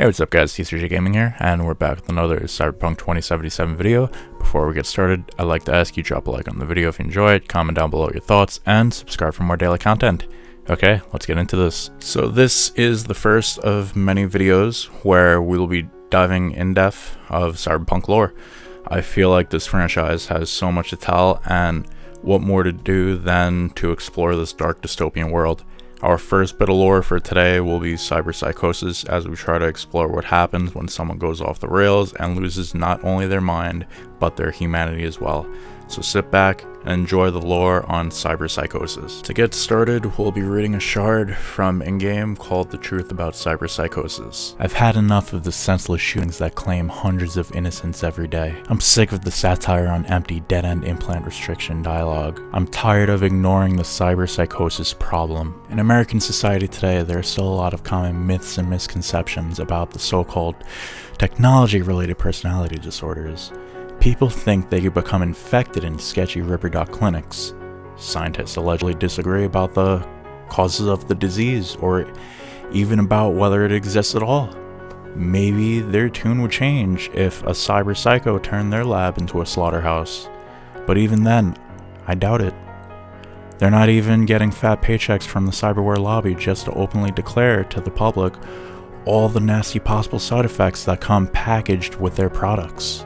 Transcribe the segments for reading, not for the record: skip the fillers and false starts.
Hey, what's up guys, T3J Gaming here, and we're back with another Cyberpunk 2077 video. Before we get started, I'd like to ask you drop a like on the video if you enjoy it, comment down below your thoughts, and subscribe for more daily content. Okay, let's get into this. So this is the first of many videos where we will be diving in depth of Cyberpunk lore. I feel like this franchise has so much to tell, and what more to do than to explore this dark dystopian world. Our first bit of lore for today will be Cyberpsychosis, as we try to explore what happens when someone goes off the rails and loses not only their mind, but their humanity as well. So sit back and enjoy the lore on Cyberpsychosis. To get started, we'll be reading a shard from in-game called The Truth About Cyberpsychosis. I've had enough of the senseless shootings that claim hundreds of innocents every day. I'm sick of the satire on empty, dead-end implant restriction dialogue. I'm tired of ignoring the cyberpsychosis problem. In American society today, there are still a lot of common myths and misconceptions about the so-called technology-related personality disorders. People think they could become infected in sketchy Ripperdoc clinics. Scientists allegedly disagree about the causes of the disease, or even about whether it exists at all. Maybe their tune would change if a cyber psycho turned their lab into a slaughterhouse. But even then, I doubt it. They're not even getting fat paychecks from the cyberware lobby just to openly declare to the public all the nasty possible side effects that come packaged with their products.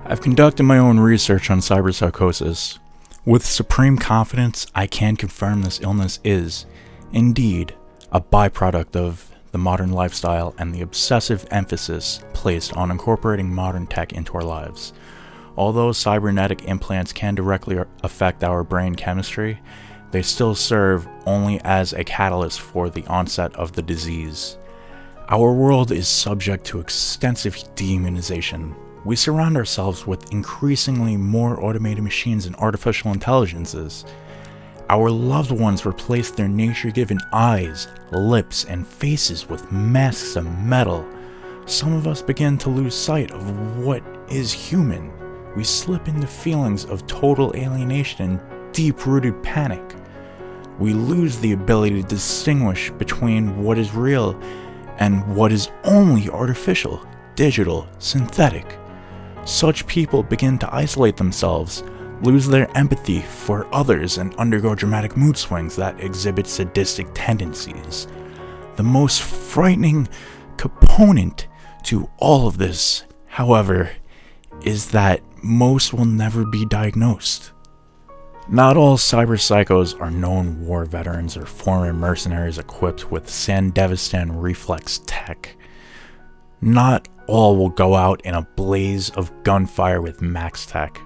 I've conducted my own research on cyberpsychosis. With supreme confidence, I can confirm this illness is, indeed, a byproduct of the modern lifestyle and the obsessive emphasis placed on incorporating modern tech into our lives. Although cybernetic implants can directly affect our brain chemistry, they still serve only as a catalyst for the onset of the disease. Our world is subject to extensive dehumanization. We surround ourselves with increasingly more automated machines and artificial intelligences. Our loved ones replace their nature-given eyes, lips, and faces with masks of metal. Some of us begin to lose sight of what is human. We slip into feelings of total alienation and deep-rooted panic. We lose the ability to distinguish between what is real and what is only artificial, digital, synthetic. Such people begin to isolate themselves, lose their empathy for others, and undergo dramatic mood swings that exhibit sadistic tendencies. The most frightening component to all of this, however, is that most will never be diagnosed. Not all cyberpsychos are known war veterans or former mercenaries equipped with Sandevistan reflex tech. Not all will go out in a blaze of gunfire with max tech.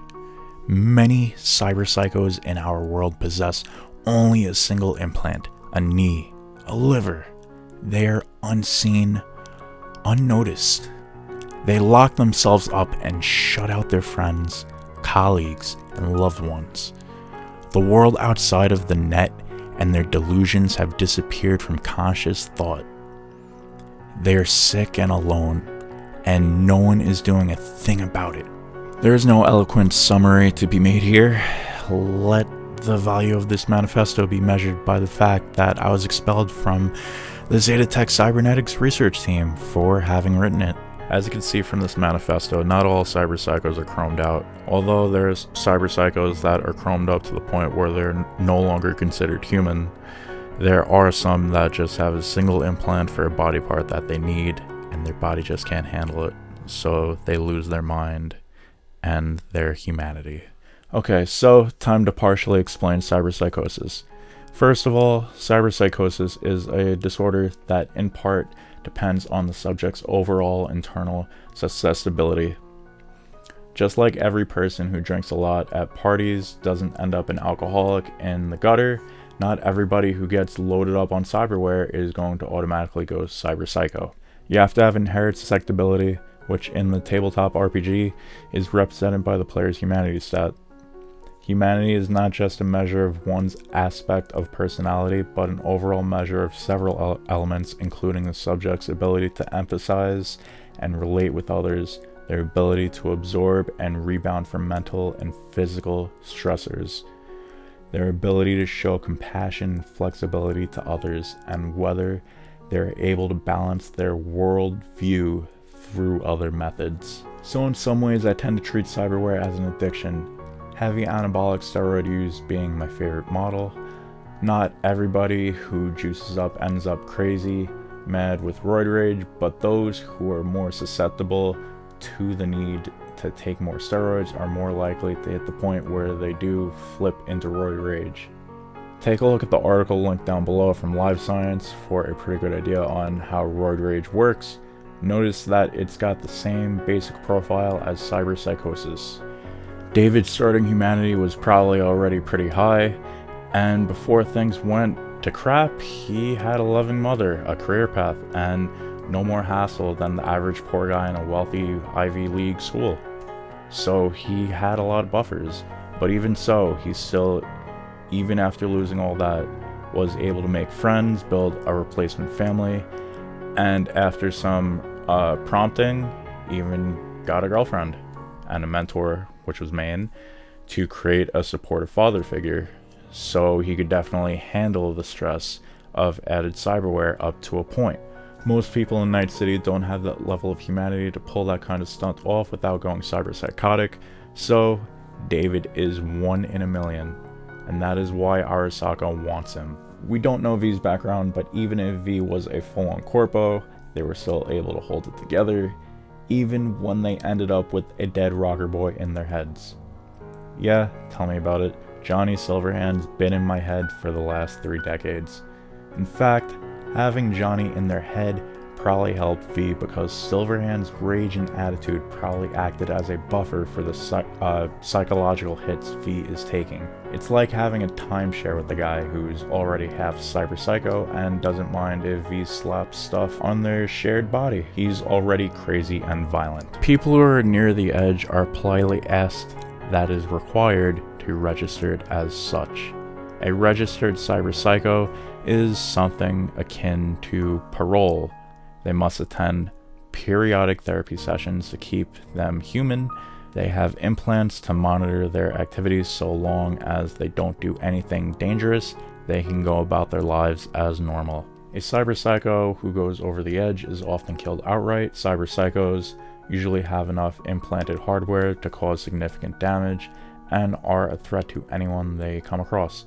Many cyberpsychos in our world possess only a single implant, a knee, a liver. They are unseen, unnoticed. They lock themselves up and shut out their friends, colleagues, and loved ones. The world outside of the net and their delusions have disappeared from conscious thought. They are sick and alone, and no one is doing a thing about it. There is no eloquent summary to be made here. Let the value of this manifesto be measured by the fact that I was expelled from the Zetatech Cybernetics research team for having written it. As you can see from this manifesto, not all cyberpsychos are chromed out. Although there's cyberpsychos that are chromed up to the point where they're no longer considered human, there are some that just have a single implant for a body part that they need, and their body just can't handle it, so they lose their mind and their humanity. Okay, so time to partially explain cyberpsychosis. First of all, cyberpsychosis is a disorder that in part depends on the subject's overall internal susceptibility. Just like every person who drinks a lot at parties doesn't end up an alcoholic in the gutter, not everybody who gets loaded up on cyberware is going to automatically go cyberpsycho. You have to have inherent susceptibility, which in the tabletop RPG is represented by the player's humanity stat. Humanity is not just a measure of one's aspect of personality, but an overall measure of several elements, including the subject's ability to empathize and relate with others, their ability to absorb and rebound from mental and physical stressors, their ability to show compassion and flexibility to others, and whether they're able to balance their world view through other methods. So in some ways, I tend to treat cyberware as an addiction, heavy anabolic steroid use being my favorite model. Not everybody who juices up ends up crazy, mad with roid rage, but those who are more susceptible to the need to take more steroids are more likely to hit the point where they do flip into roid rage. Take a look at the article linked down below from Live Science for a pretty good idea on how roid rage works. Notice that it's got the same basic profile as Cyberpsychosis. David's starting humanity was probably already pretty high, and before things went to crap, he had a loving mother, a career path, and no more hassle than the average poor guy in a wealthy Ivy League school. So he had a lot of buffers, but even so, he still, even after losing all that, was able to make friends, build a replacement family, and after some prompting, even got a girlfriend and a mentor, which was Maine, to create a supportive father figure, so he could definitely handle the stress of added cyberware up to a point. Most people in Night City don't have that level of humanity to pull that kind of stunt off without going cyberpsychotic, so David is 1 in a million, and that is why Arasaka wants him. We don't know V's background, but even if V was a full-on corpo, they were still able to hold it together, even when they ended up with a dead rocker boy in their heads. Yeah, tell me about it. Johnny Silverhand's been in my head for the last 3 decades. In fact, having Johnny in their head probably helped V because Silverhand's rage and attitude probably acted as a buffer for the psychological hits V is taking. It's like having a timeshare with the guy who's already half cyberpsycho and doesn't mind if V slaps stuff on their shared body. He's already crazy and violent. People who are near the edge are politely asked that is required to register it as such. A registered cyberpsycho is something akin to parole. They must attend periodic therapy sessions to keep them human. They have implants to monitor their activities so long as they don't do anything dangerous. They can go about their lives as normal. A cyberpsycho who goes over the edge is often killed outright. Cyberpsychos usually have enough implanted hardware to cause significant damage and are a threat to anyone they come across.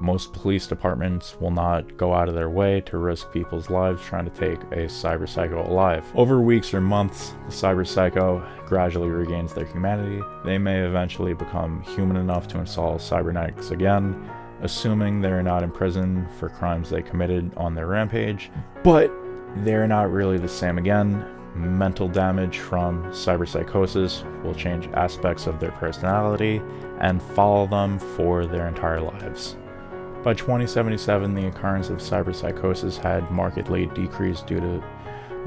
Most police departments will not go out of their way to risk people's lives trying to take a cyberpsycho alive. Over weeks or months, the cyberpsycho gradually regains their humanity. They may eventually become human enough to install cybernetics again, assuming they're not in prison for crimes they committed on their rampage, but they're not really the same again. Mental damage from cyberpsychosis will change aspects of their personality and follow them for their entire lives. By 2077, the occurrence of cyberpsychosis had markedly decreased due to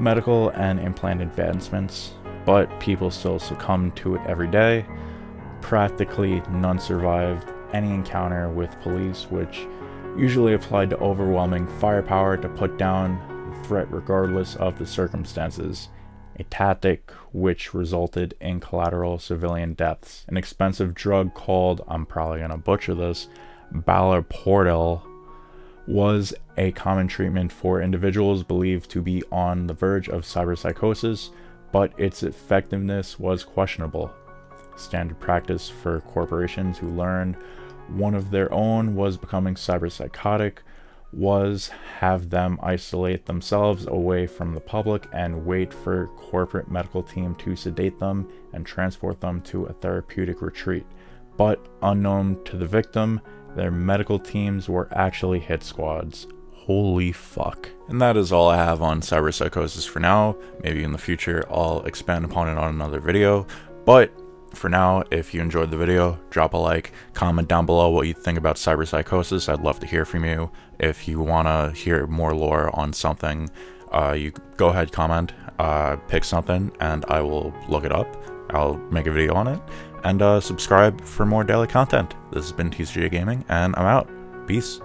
medical and implant advancements, but people still succumb to it every day. Practically none survived any encounter with police, which usually applied to overwhelming firepower to put down the threat regardless of the circumstances, a tactic which resulted in collateral civilian deaths. An expensive drug called, I'm probably going to butcher this, Balaportal was a common treatment for individuals believed to be on the verge of cyberpsychosis, but its effectiveness was questionable. Standard practice for corporations who learned one of their own was becoming cyberpsychotic was have them isolate themselves away from the public and wait for corporate medical team to sedate them and transport them to a therapeutic retreat. But unknown to the victim, their medical teams were actually hit squads. Holy fuck. And that is all I have on cyberpsychosis for now. Maybe in the future I'll expand upon it on another video. But for now, if you enjoyed the video, drop a like, comment down below what you think about cyberpsychosis. I'd love to hear from you. If you want to hear more lore on something, you go ahead, comment, pick something, and I will look it up. I'll make a video on it. And subscribe for more daily content. This has been TCJ Gaming, and I'm out. Peace.